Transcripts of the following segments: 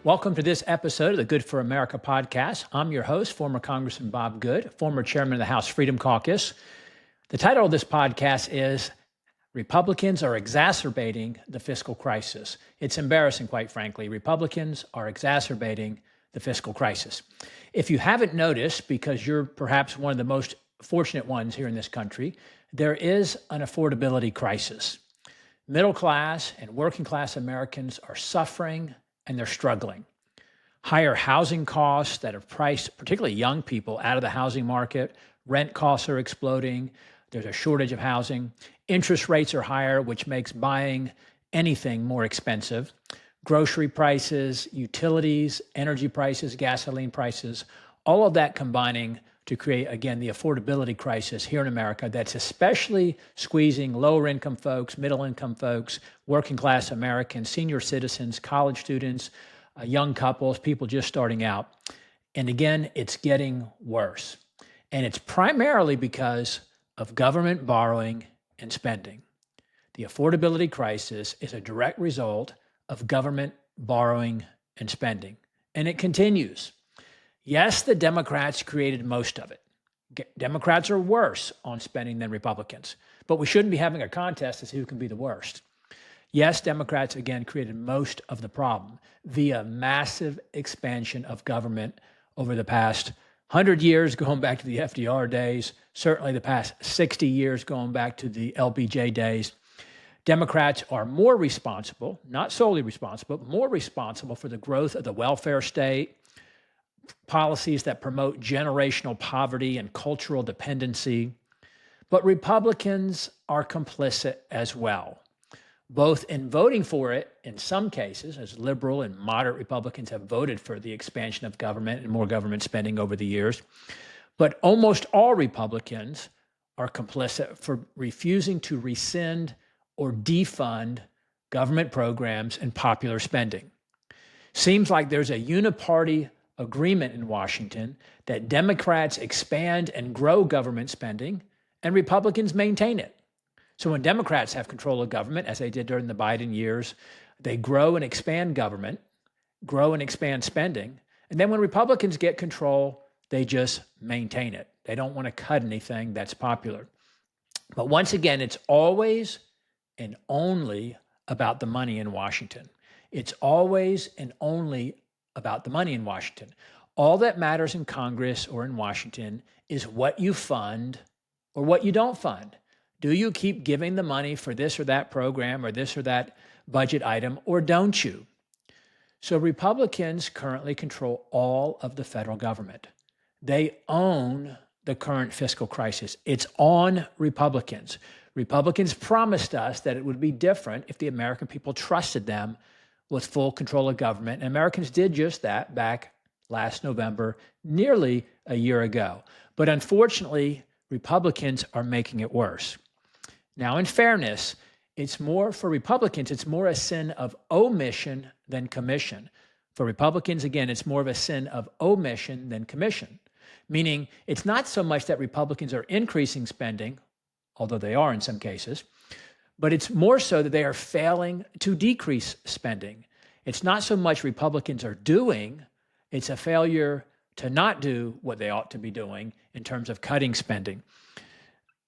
Welcome to this episode of the Good for America podcast. I'm your host, former Congressman Bob Good, former chairman of the House Freedom Caucus. The title of this podcast is Republicans are exacerbating the fiscal crisis. It's embarrassing, quite frankly. Republicans are exacerbating the fiscal crisis. If you haven't noticed, because you're perhaps one of the most fortunate ones here in this country, there is an affordability crisis. Middle class and working class Americans are suffering and they're struggling. Higher housing costs that have priced particularly young people out of the housing market. Rent costs are exploding. There's a shortage of housing. Interest rates are higher, which makes buying anything more expensive. Grocery prices, utilities, energy prices, gasoline prices, all of that combining to create, again, the affordability crisis here in America that's especially squeezing lower income folks, middle income folks, working class Americans, senior citizens, college students, young couples, people just starting out. And again, it's getting worse. And it's primarily because of government borrowing and spending. The affordability crisis is a direct result of government borrowing and spending. And it continues. Yes, the Democrats created most of it. Democrats are worse on spending than Republicans, but we shouldn't be having a contest to see who can be the worst. Yes, Democrats, again, created most of the problem via massive expansion of government over the past 100 years, going back to the FDR days, certainly the past 60 years, going back to the LBJ days. Democrats are more responsible, not solely responsible, but more responsible for the growth of the welfare state, policies that promote generational poverty and cultural dependency. But Republicans are complicit as well, both in voting for it in some cases, as liberal and moderate Republicans have voted for the expansion of government and more government spending over the years. But almost all Republicans are complicit for refusing to rescind or defund government programs and popular spending. Seems like there's a uniparty agreement in Washington that Democrats expand and grow government spending and Republicans maintain it. So when Democrats have control of government, as they did during the Biden years, they grow and expand government, grow and expand spending. And then when Republicans get control, they just maintain it. They don't want to cut anything that's popular. But once again, it's always and only about the money in Washington. It's always and only about the money in Washington. All that matters in Congress or in Washington is what you fund or what you don't fund. Do you keep giving the money for this or that program or this or that budget item, or don't you? So Republicans currently control all of the federal government. They own the current fiscal crisis. It's on Republicans. Republicans promised us that it would be different if the American people trusted them with full control of government. And Americans did just that back last November, nearly a year ago. But unfortunately, Republicans are making it worse. Now, in fairness, it's more for Republicans, it's more a sin of omission than commission. For Republicans, again, it's more of a sin of omission than commission, meaning it's not so much that Republicans are increasing spending, although they are in some cases, but it's more so that they are failing to decrease spending. It's not so much Republicans are doing, it's a failure to not do what they ought to be doing in terms of cutting spending.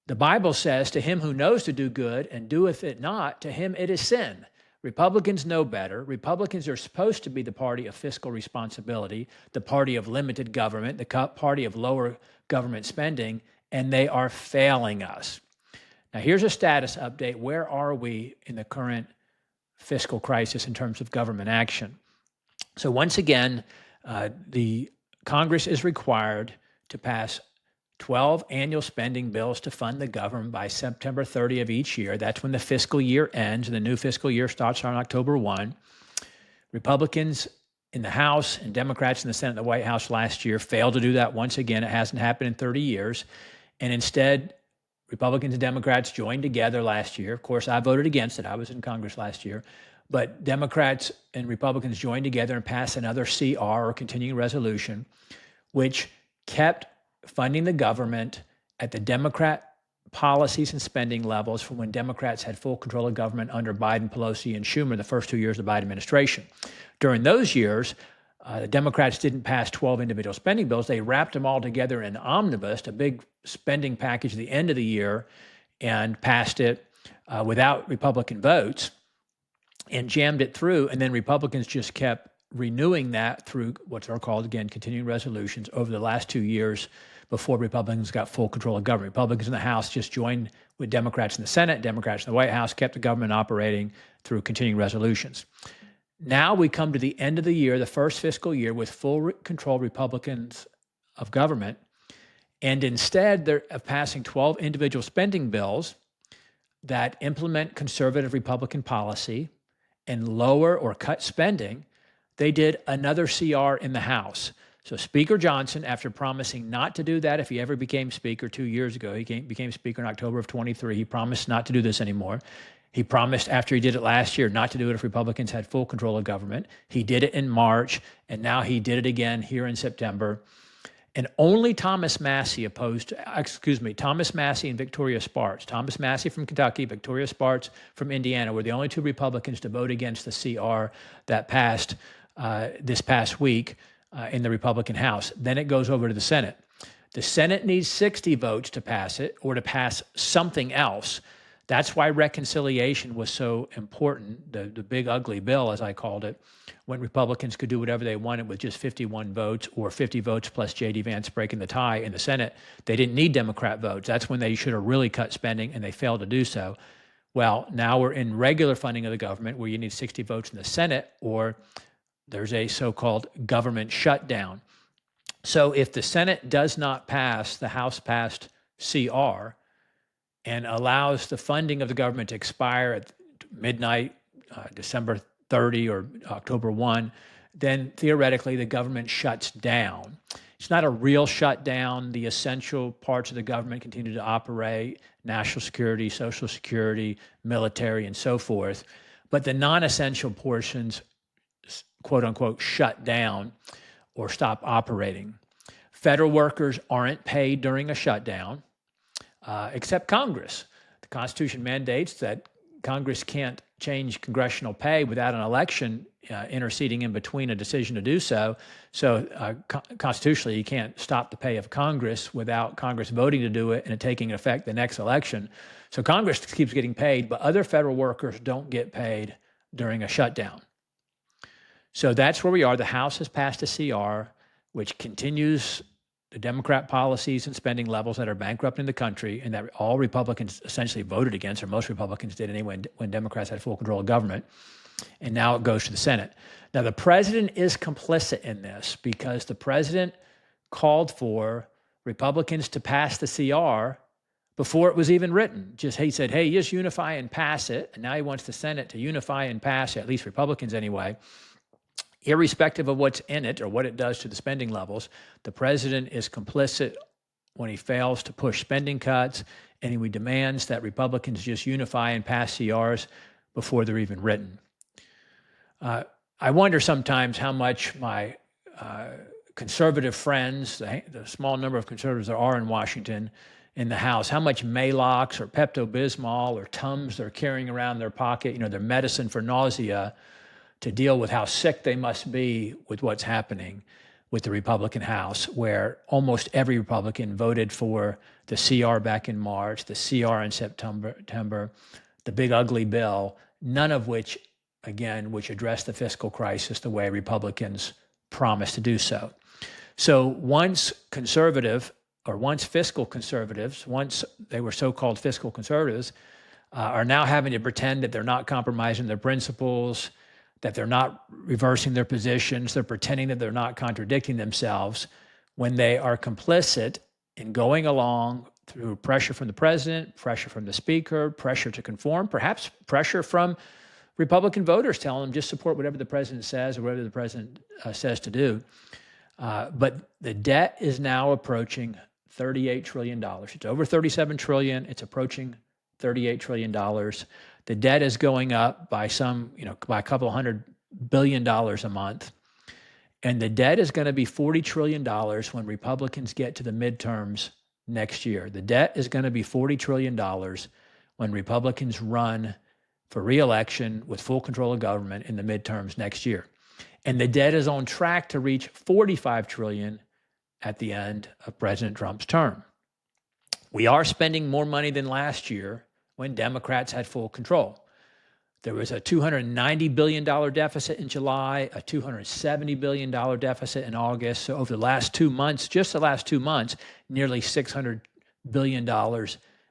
The Bible says, to him who knows to do good and doeth it not, to him it is sin. Republicans know better. Republicans are supposed to be the party of fiscal responsibility, the party of limited government, the party of lower government spending, and they are failing us. Now, here's a status update. Where are we in the current fiscal crisis in terms of government action? So once again, the Congress is required to pass 12 annual spending bills to fund the government by September 30 of each year. That's when the fiscal year ends, and the new fiscal year starts on October 1. Republicans in the House and Democrats in the Senate and the White House last year failed to do that once again. It hasn't happened in 30 years. And instead, Republicans and Democrats joined together last year. Of course, I voted against it. I was in Congress last year. But Democrats and Republicans joined together and passed another CR, or continuing resolution, which kept funding the government at the Democrat policies and spending levels from when Democrats had full control of government under Biden, Pelosi, and Schumer the first 2 years of the Biden administration. During those years, the Democrats didn't pass 12 individual spending bills. They wrapped them all together in an omnibus, a big spending package at the end of the year, and passed it without Republican votes and jammed it through. And then Republicans just kept renewing that through what are called, again, continuing resolutions over the last 2 years before Republicans got full control of government. Republicans in the House just joined with Democrats in the Senate, Democrats in the White House, kept the government operating through continuing resolutions. Now we come to the end of the year, the first fiscal year, with full control Republicans of government. And instead of passing 12 individual spending bills that implement conservative Republican policy and lower or cut spending, they did another CR in the House. So Speaker Johnson, after promising not to do that if he ever became Speaker 2 years ago, he became Speaker in October of 23, he promised not to do this anymore. He promised after he did it last year not to do it if Republicans had full control of government. He did it in March, and now he did it again here in September. And only Thomas Massie and Victoria Spartz. Thomas Massie from Kentucky, Victoria Spartz from Indiana were the only two Republicans to vote against the CR that passed this past week in the Republican House. Then it goes over to the Senate. The Senate needs 60 votes to pass it or to pass something else. That's why reconciliation was so important, the big ugly bill, as I called it, when Republicans could do whatever they wanted with just 51 votes or 50 votes plus J.D. Vance breaking the tie in the Senate. They didn't need Democrat votes. That's when they should have really cut spending, and they failed to do so. Well, now we're in regular funding of the government where you need 60 votes in the Senate, or there's a so-called government shutdown. So if the Senate does not pass the House-passed CR and allows the funding of the government to expire at midnight, December 30 or October 1, then theoretically the government shuts down. It's not a real shutdown. The essential parts of the government continue to operate, national security, social security, military, and so forth. But the non-essential portions, quote unquote, shut down or stop operating. Federal workers aren't paid during a shutdown. Except Congress. The Constitution mandates that Congress can't change congressional pay without an election interceding in between a decision to do so. So constitutionally, you can't stop the pay of Congress without Congress voting to do it and it taking effect the next election. So Congress keeps getting paid, but other federal workers don't get paid during a shutdown. So that's where we are. The House has passed a CR, which continues the Democrat policies and spending levels that are bankrupting the country and that all Republicans essentially voted against, or most Republicans did anyway, when Democrats had full control of government. And now it goes to the Senate. Now, the president is complicit in this because the president called for Republicans to pass the CR before it was even written. He said, hey, just unify and pass it. And now he wants the Senate to unify and pass it, at least Republicans anyway. Irrespective of what's in it or what it does to the spending levels, the president is complicit when he fails to push spending cuts, and he demands that Republicans just unify and pass CRs before they're even written. I wonder sometimes how much my conservative friends, the small number of conservatives there are in Washington, in the House, how much Maalox or Pepto-Bismol or Tums they're carrying around in their pocket, their medicine for nausea, to deal with how sick they must be with what's happening with the Republican House, where almost every Republican voted for the CR back in March, the CR in September, the big ugly bill, none of which addressed the fiscal crisis the way Republicans promised to do so. So once fiscal conservatives, once they were so-called fiscal conservatives, are now having to pretend that they're not compromising their principles, that they're not reversing their positions, they're pretending that they're not contradicting themselves when they are complicit in going along through pressure from the president, pressure from the speaker, pressure to conform, perhaps pressure from Republican voters telling them just support whatever the president says or whatever the president says to do. But the debt is now approaching $38 trillion. It's over $37 trillion. It's approaching $38 trillion. The debt is going up by by a couple $100 billion a month. And the debt is going to be $40 trillion when Republicans get to the midterms next year. The debt is going to be $40 trillion when Republicans run for re-election with full control of government in the midterms next year. And the debt is on track to reach $45 trillion at the end of President Trump's term. We are spending more money than last year when Democrats had full control. There was a $290 billion deficit in July, a $270 billion deficit in August. So over the last 2 months, just the last 2 months, nearly $600 billion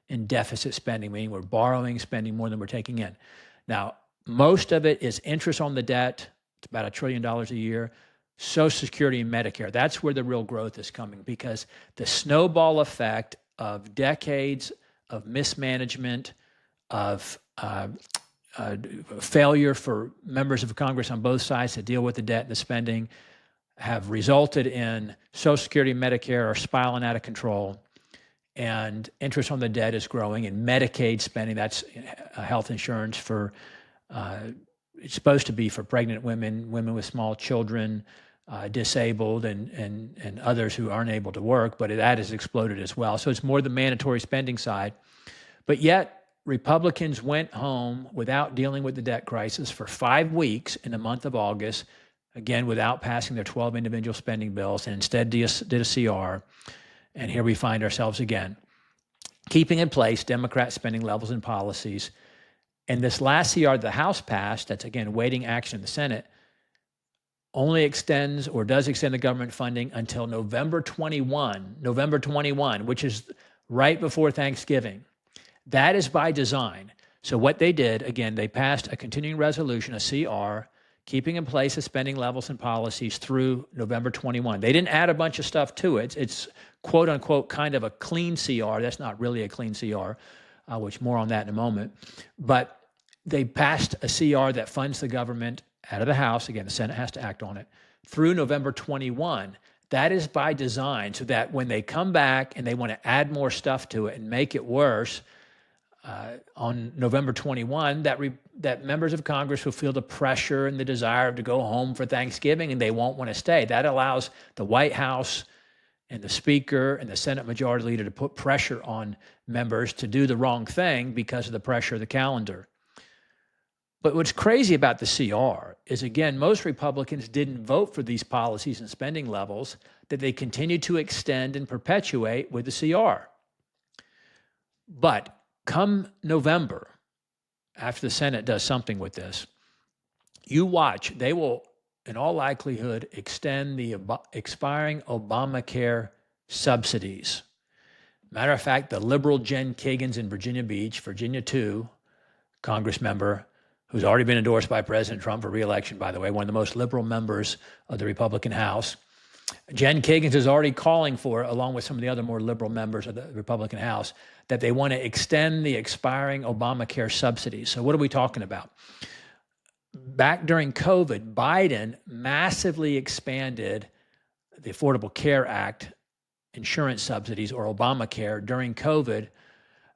in deficit spending, meaning we're borrowing, spending more than we're taking in. Now, most of it is interest on the debt. It's about $1 trillion a year. Social Security and Medicare, that's where the real growth is coming, because the snowball effect of decades of mismanagement, of failure for members of Congress on both sides to deal with the debt and the spending have resulted in Social Security and Medicare are spiraling out of control, and interest on the debt is growing, and Medicaid spending, that's health insurance for, it's supposed to be for pregnant women, women with small children, disabled, and others who aren't able to work, but that has exploded as well. So it's more the mandatory spending side. But yet, Republicans went home without dealing with the debt crisis for 5 weeks in the month of August, again, without passing their 12 individual spending bills, and instead did a CR. And here we find ourselves again, keeping in place Democrat spending levels and policies. And this last CR the House passed, that's again awaiting action in the Senate, only extends or does extend the government funding until November 21, which is right before Thanksgiving. That is by design. So what they did, again, they passed a continuing resolution, a CR, keeping in place the spending levels and policies through November 21. They didn't add a bunch of stuff to it. It's quote unquote kind of a clean CR. That's not really a clean CR, which more on that in a moment. But they passed a CR that funds the government out of the House. Again, the Senate has to act on it through November 21. That is by design, so that when they come back and they want to add more stuff to it and make it worse, on November 21, that members of Congress will feel the pressure and the desire to go home for Thanksgiving, and they won't want to stay. That allows the White House and the Speaker and the Senate Majority Leader to put pressure on members to do the wrong thing because of the pressure of the calendar. But what's crazy about the CR is, again, most Republicans didn't vote for these policies and spending levels that they continue to extend and perpetuate with the CR. But come November, after the Senate does something with this, you watch, they will, in all likelihood, extend the expiring Obamacare subsidies. Matter of fact, the liberal Jen Kagans in Virginia Beach, Virginia 2, Congress member, who's already been endorsed by President Trump for re-election, by the way, one of the most liberal members of the Republican House. Jen Kagans is already calling for, along with some of the other more liberal members of the Republican House, that they want to extend the expiring Obamacare subsidies. So what are we talking about? Back during COVID, Biden massively expanded the Affordable Care Act insurance subsidies, or Obamacare, during COVID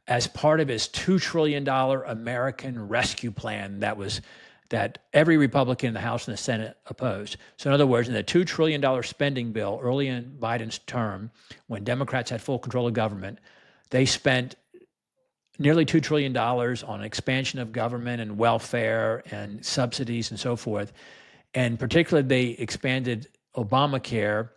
as part of his $2 trillion American Rescue Plan that every Republican in the House and the Senate opposed. So in other words, in the $2 trillion spending bill early in Biden's term, when Democrats had full control of government, they spent nearly $2 trillion on expansion of government and welfare and subsidies and so forth. And particularly, they expanded Obamacare,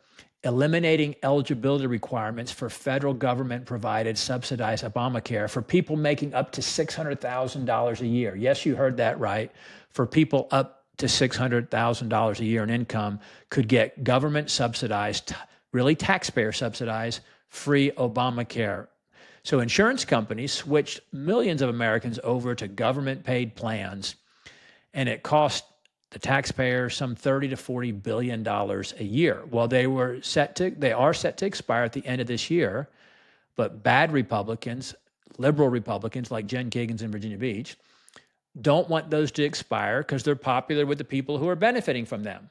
eliminating eligibility requirements for federal government-provided subsidized Obamacare for people making up to $600,000 a year. Yes, you heard that right. For people up to $600,000 a year in income could get government-subsidized, really taxpayer-subsidized, free Obamacare. So insurance companies switched millions of Americans over to government-paid plans, and it cost the taxpayer some $30 to $40 billion a year. Well, they are set to expire at the end of this year, but bad Republicans, liberal Republicans like Jen Kagans in Virginia Beach, don't want those to expire because they're popular with the people who are benefiting from them.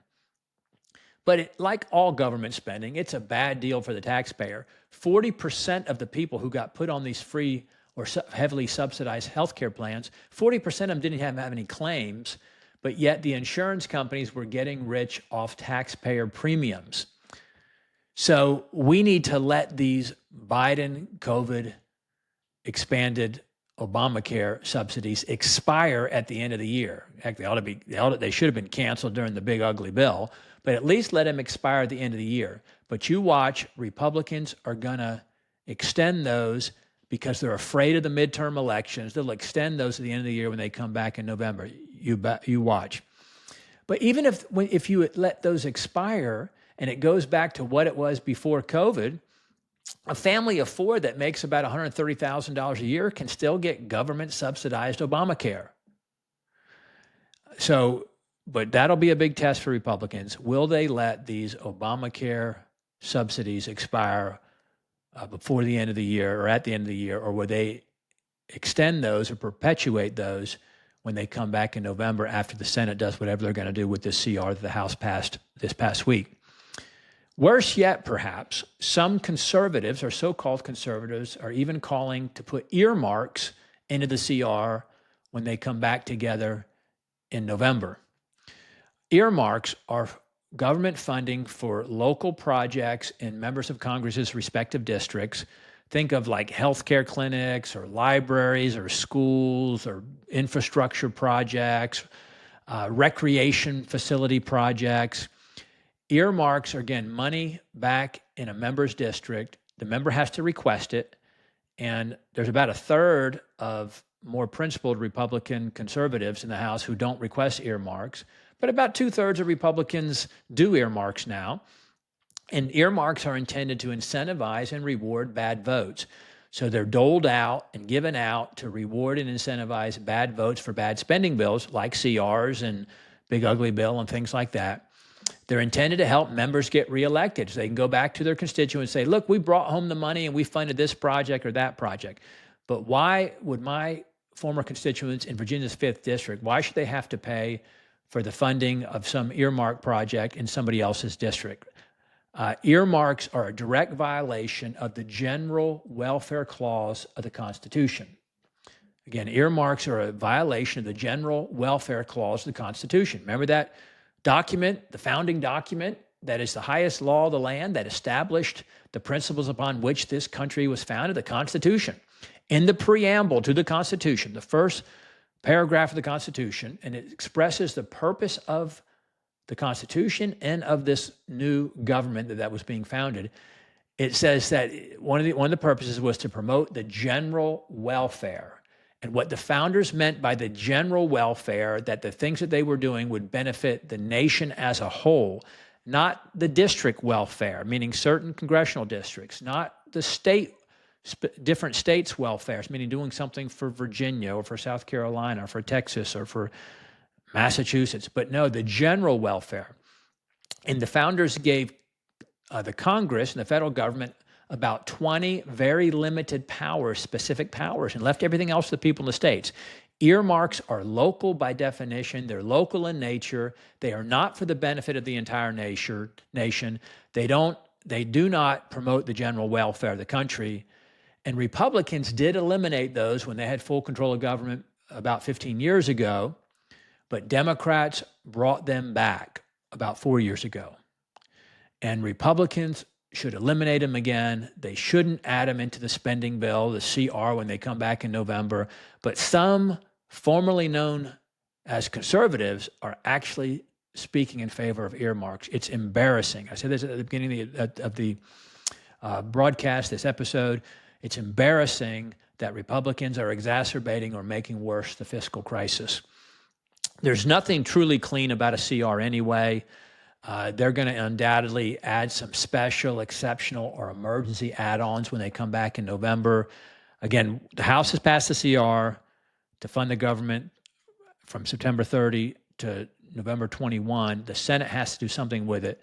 But like all government spending, it's a bad deal for the taxpayer. 40% of the people who got put on these free or heavily subsidized healthcare plans, 40% of them didn't have any claims, but yet the insurance companies were getting rich off taxpayer premiums. So we need to let these Biden COVID expanded Obamacare subsidies expire at the end of the year. Heck, they should have been canceled during the big ugly bill, but at least let them expire at the end of the year. But you watch, Republicans are going to extend those because they're afraid of the midterm elections. They'll extend those at the end of the year when they come back in November. You watch. But even if you let those expire and it goes back to what it was before COVID, a family of four that makes about $130,000 a year can still get government subsidized Obamacare. So, but that'll be a big test for Republicans. Will they let these Obamacare subsidies expire before the end of the year or at the end of the year, or will they extend those or perpetuate those when they come back in November after the Senate does whatever they're going to do with this CR that the House passed this past week? Worse yet, perhaps, some conservatives, or so-called conservatives, are even calling to put earmarks into the CR when they come back together in November. Earmarks are government funding for local projects in members of Congress's respective districts. Think of like healthcare clinics or libraries or schools or infrastructure projects, recreation facility projects. Earmarks are, again, money back in a member's district. The member has to request it. And there's about a third of more principled Republican conservatives in the House who don't request earmarks. But about 2/3 of Republicans do earmarks now. And earmarks are intended to incentivize and reward bad votes. So they're doled out and given out to reward and incentivize bad votes for bad spending bills like CRs and Big Ugly Bill and things like that. They're intended to help members get reelected so they can go back to their constituents and say, look, we brought home the money and we funded this project or that project. But why would my former constituents in Virginia's 5th District, why should they have to pay for the funding of some earmark project in somebody else's district? Earmarks are a direct violation of the general welfare clause of the Constitution. Again, earmarks are a violation of the general welfare clause of the Constitution. Remember that document, the founding document that is the highest law of the land that established the principles upon which this country was founded, the Constitution. In the preamble to the Constitution, the first paragraph of the Constitution, and it expresses the purpose of the Constitution and of this new government that was being founded. It says that one of the purposes was to promote the general welfare. And what the founders meant by the general welfare, that the things that they were doing would benefit the nation as a whole, not the district welfare, meaning certain congressional districts, not the different states' welfares, meaning doing something for Virginia or for South Carolina or for Texas or for Massachusetts, but no, the general welfare. And the founders gave the Congress and the federal government about 20 very limited powers, specific powers, and left everything else to the people in the states. Earmarks are local by definition. They're local in nature. They are not for the benefit of the entire nation. They do not promote the general welfare of the country. And Republicans did eliminate those when they had full control of government about 15 years ago, but Democrats brought them back about 4 years ago. And Republicans should eliminate them again. They shouldn't add them into the spending bill, the CR, when they come back in November. But some formerly known as conservatives are actually speaking in favor of earmarks. It's embarrassing. I said this at the beginning of the broadcast, this episode. It's embarrassing that Republicans are exacerbating or making worse the fiscal crisis. There's nothing truly clean about a CR anyway. They're going to undoubtedly add some special, exceptional, or emergency add-ons when they come back in November. Again, the House has passed the CR to fund the government from September 30 to November 21. The Senate has to do something with it.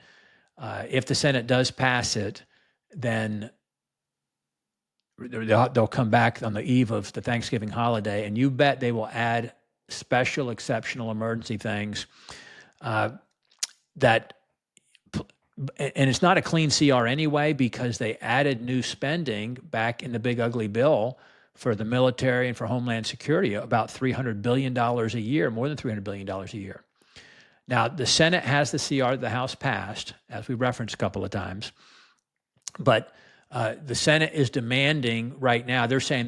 If the Senate does pass it, then they'll come back on the eve of the Thanksgiving holiday, and you bet they will add special, exceptional, emergency things and it's not a clean CR anyway because they added new spending back in the Big Ugly Bill for the military and for Homeland Security, about $300 billion a year, more than $300 billion a year. Now, the Senate has the CR that the House passed, as we referenced a couple of times. But the Senate is demanding right now. They're saying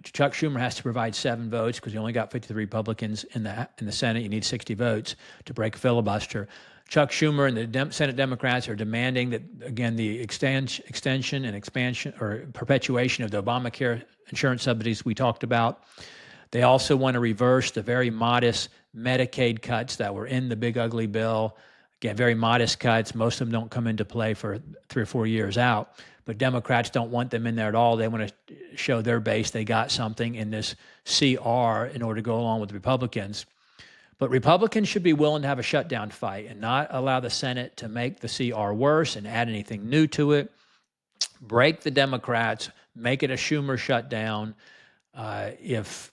Chuck Schumer has to provide 7 votes because he only got 53 Republicans in the Senate. You need 60 votes to break a filibuster. Chuck Schumer and the Senate Democrats are demanding that, again, the extension and expansion or perpetuation of the Obamacare insurance subsidies we talked about. They also want to reverse the very modest Medicaid cuts that were in the big ugly bill. Again, very modest cuts. Most of them don't come into play for 3 or 4 years out. But Democrats don't want them in there at all. They want to show their base they got something in this CR in order to go along with the Republicans. But Republicans should be willing to have a shutdown fight and not allow the Senate to make the CR worse and add anything new to it. Break the Democrats, make it a Schumer shutdown. If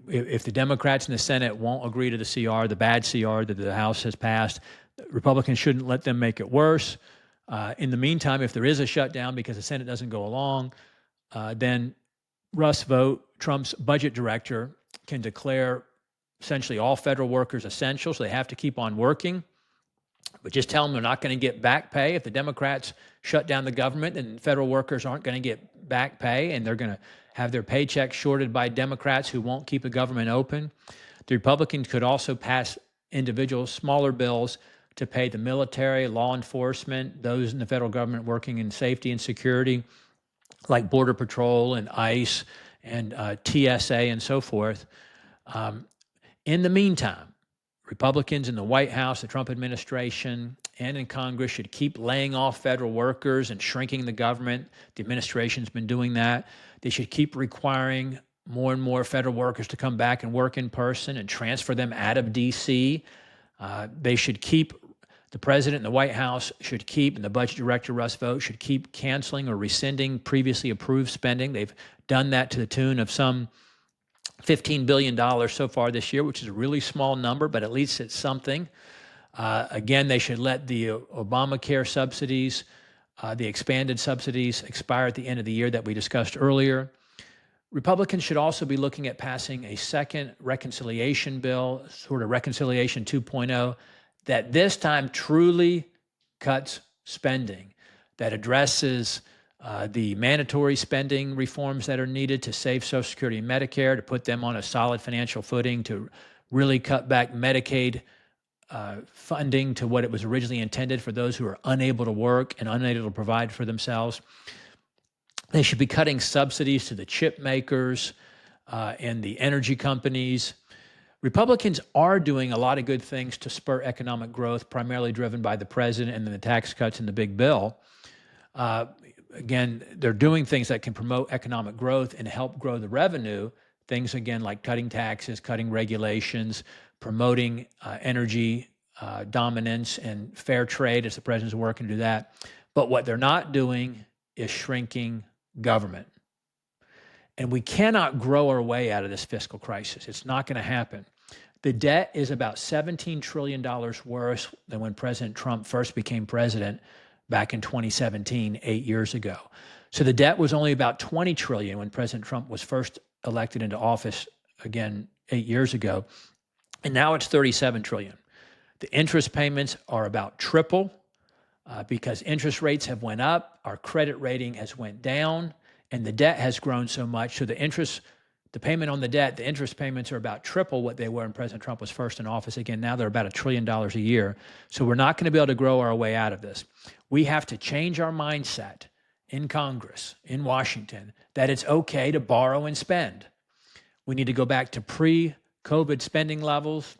the Democrats in the Senate won't agree to the CR, the bad CR that the House has passed, Republicans shouldn't let them make it worse. In the meantime, if there is a shutdown because the Senate doesn't go along, then Russ Vought, Trump's budget director, can declare essentially all federal workers essential, so they have to keep on working. But just tell them they're not going to get back pay. If the Democrats shut down the government, then federal workers aren't going to get back pay, and they're going to have their paychecks shorted by Democrats who won't keep the government open. The Republicans could also pass individual smaller bills to pay the military, law enforcement, those in the federal government working in safety and security, like Border Patrol and ICE and TSA and so forth. In the meantime, Republicans in the White House, the Trump administration, and in Congress should keep laying off federal workers and shrinking the government. The administration's been doing that. They should keep requiring more and more federal workers to come back and work in person and transfer them out of D.C. They should keep, the president and the White House should keep, and the budget director, Russ Vought, should keep canceling or rescinding previously approved spending. They've done that to the tune of some $15 billion so far this year, which is a really small number, but at least it's something. Again, they should let the Obamacare subsidies, the expanded subsidies, expire at the end of the year that we discussed earlier. Republicans should also be looking at passing a second reconciliation bill, sort of Reconciliation 2.0, that this time truly cuts spending, that addresses the mandatory spending reforms that are needed to save Social Security and Medicare, to put them on a solid financial footing, to really cut back Medicaid funding to what it was originally intended for those who are unable to work and unable to provide for themselves. They should be cutting subsidies to the chip makers and the energy companies. Republicans are doing a lot of good things to spur economic growth, primarily driven by the president and then the tax cuts in the big bill. Again, they're doing things that can promote economic growth and help grow the revenue. Things, again, like cutting taxes, cutting regulations, promoting energy dominance and fair trade as the president's working to do that. But what they're not doing is shrinking government. And we cannot grow our way out of this fiscal crisis. It's not going to happen. The debt is about $17 trillion worse than when President Trump first became president back in 2017, 8 years ago. So the debt was only about $20 trillion when President Trump was first elected into office, again, 8 years ago. And now it's $37 trillion. The interest payments are about triple because interest rates have went up, our credit rating has went down, and the debt has grown so much. So the payment on the debt, the interest payments are about triple what they were when President Trump was first in office. Again, now they're about $1 trillion a year. So we're not going to be able to grow our way out of this. We have to change our mindset in Congress, in Washington, that it's okay to borrow and spend. We need to go back to pre-COVID spending levels.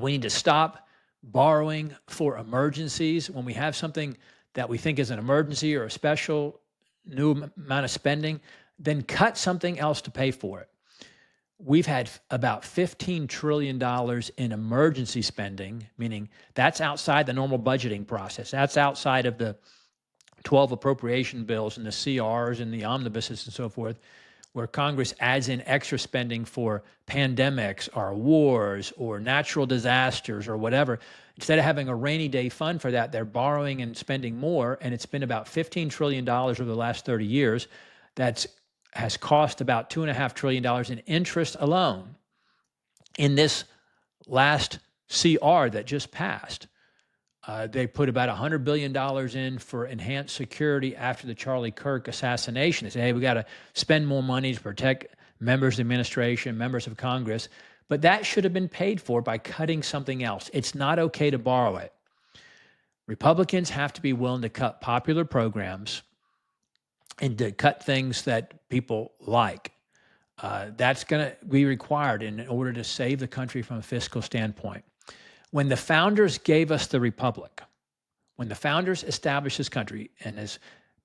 We need to stop borrowing for emergencies. When we have something that we think is an emergency or a special new amount of spending, then cut something else to pay for it. We've had about $15 trillion in emergency spending, meaning that's outside the normal budgeting process. That's outside of the 12 appropriation bills and the CRs and the omnibuses and so forth, where Congress adds in extra spending for pandemics or wars or natural disasters or whatever. Instead of having a rainy day fund for that, they're borrowing and spending more, and it's been about $15 trillion over the last 30 years. That has cost about $2.5 trillion in interest alone. In this last CR that just passed, They put about $100 billion in for enhanced security after the Charlie Kirk assassination. They said, hey, we got to spend more money to protect members of the administration, members of Congress. But that should have been paid for by cutting something else. It's not okay to borrow it. Republicans have to be willing to cut popular programs and to cut things that people like. That's going to be required in order to save the country from a fiscal standpoint. When the founders gave us the republic, when the founders established this country, and as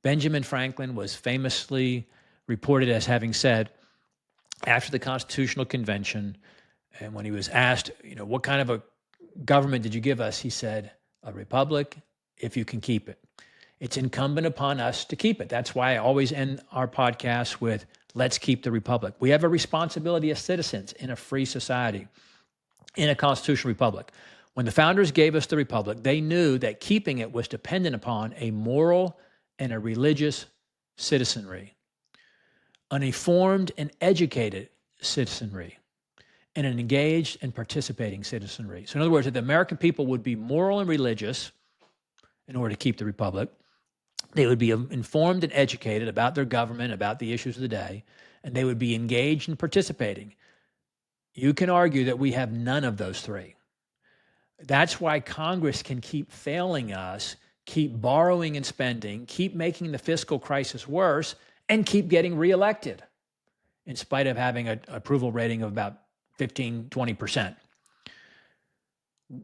Benjamin Franklin was famously reported as having said after the Constitutional Convention, and when he was asked, what kind of a government did you give us? He said, a republic, if you can keep it. It's incumbent upon us to keep it. That's why I always end our podcast with, let's keep the republic. We have a responsibility as citizens in a free society, in a constitutional republic. When the founders gave us the republic, they knew that keeping it was dependent upon a moral and a religious citizenry, an informed and educated citizenry, and an engaged and participating citizenry. So in other words, that the American people would be moral and religious in order to keep the republic. They would be informed and educated about their government, about the issues of the day, and they would be engaged and participating. You can argue that we have none of those three. That's why Congress can keep failing us, keep borrowing and spending, keep making the fiscal crisis worse, and keep getting reelected in spite of having an approval rating of about 15, 20%.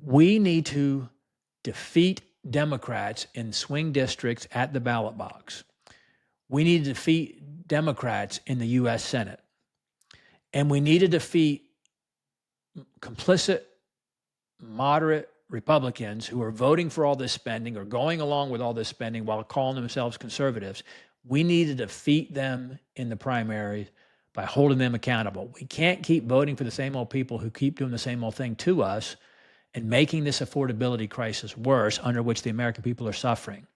We need to defeat Democrats in swing districts at the ballot box. We need to defeat Democrats in the U.S. Senate. And we need to defeat complicit, moderate Republicans who are voting for all this spending or going along with all this spending while calling themselves conservatives. We need to defeat them in the primaries by holding them accountable. We can't keep voting for the same old people who keep doing the same old thing to us and making this affordability crisis worse, under which the American people are suffering.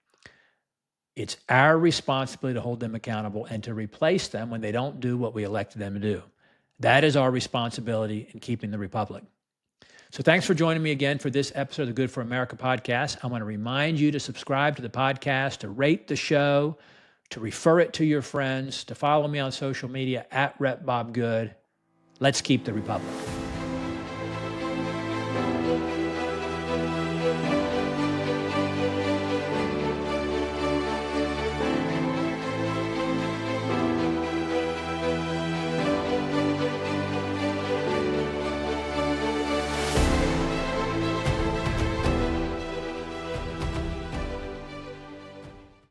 It's our responsibility to hold them accountable and to replace them when they don't do what we elected them to do. That is our responsibility in keeping the republic. So thanks for joining me again for this episode of the Good for America podcast. I want to remind you to subscribe to the podcast, to rate the show, to refer it to your friends, to follow me on social media @RepBobGood. Let's keep the republic.